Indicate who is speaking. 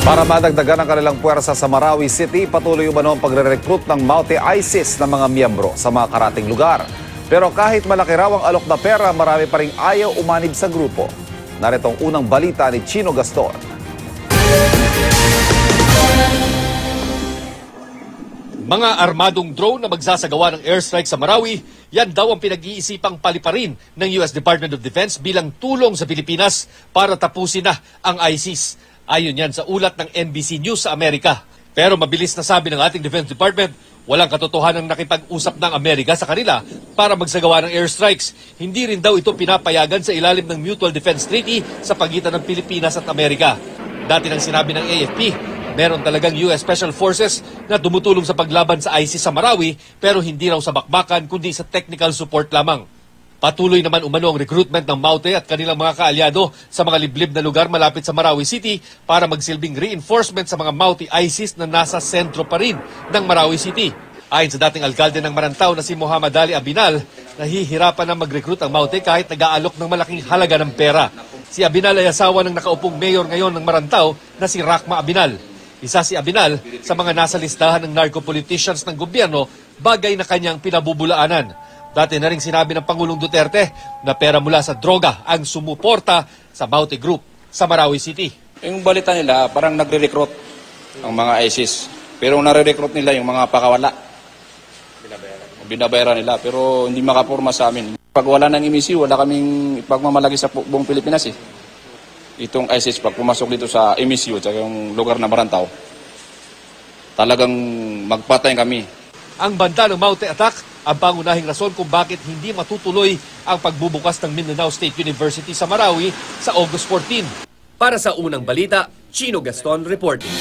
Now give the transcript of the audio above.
Speaker 1: Para madagdagan ang kanilang puwersa sa Marawi City, patuloy umano ang pagre-recruit ng Maute ISIS na mga miyembro sa mga karating lugar. Pero kahit malaki raw ang alok na pera, marami pa ring ayaw umanib sa grupo. Narito ang unang balita ni Chino Gaston.
Speaker 2: Mga armadong drone na magsasagawa ng airstrike sa Marawi, yan daw ang pinag-iisipang paliparin ng US Department of Defense bilang tulong sa Pilipinas para tapusin na ang ISIS. Ayon yan sa ulat ng NBC News sa Amerika. Pero mabilis na sabi ng ating Defense Department, walang katotohanan nakipag-usap ng Amerika sa kanila para magsagawa ng airstrikes. Hindi rin daw ito pinapayagan sa ilalim ng Mutual Defense Treaty sa pagitan ng Pilipinas at Amerika. Dati nang sinabi ng AFP, meron talagang US Special Forces na tumutulong sa paglaban sa ISIS sa Marawi pero hindi raw sa bakbakan kundi sa technical support lamang. Patuloy naman umano ang recruitment ng Maute at kanilang mga kaalyado sa mga liblib na lugar malapit sa Marawi City para magsilbing reinforcement sa mga Maute ISIS na nasa sentro pa rin ng Marawi City. Ayon sa dating alkalde ng Marantao na si Muhammad Ali Abinal, nahihirapan na mag-recruit ang Maute kahit nag-aalok ng malaking halaga ng pera. Si Abinal ay asawa ng nakaupong mayor ngayon ng Marantao na si Rakma Abinal. Isa si Abinal sa mga nasa listahan ng narco-politicians ng gobyerno, bagay na kanyang pinabubulaanan. Dati na rin sinabi ng Pangulong Duterte na pera mula sa droga ang sumuporta sa Maute Group sa Marawi City.
Speaker 3: Yung balita nila, parang nagre-recruit ang mga ISIS. Pero nare-recruit nila yung mga pakawala. Binabayaran nila, pero hindi makapurma sa amin. Pag wala ng MSU, wala kaming pagmamalaki sa buong Pilipinas eh. Itong ISIS, pag pumasok dito sa MSU, sa yung lugar na Marantao, talagang magpatay kami.
Speaker 2: Ang banta ng Maute attack ang pangunahing rason kung bakit hindi matutuloy ang pagbubukas ng Mindanao State University sa Marawi sa August 14. Para sa unang balita, Chino Gaston reporting.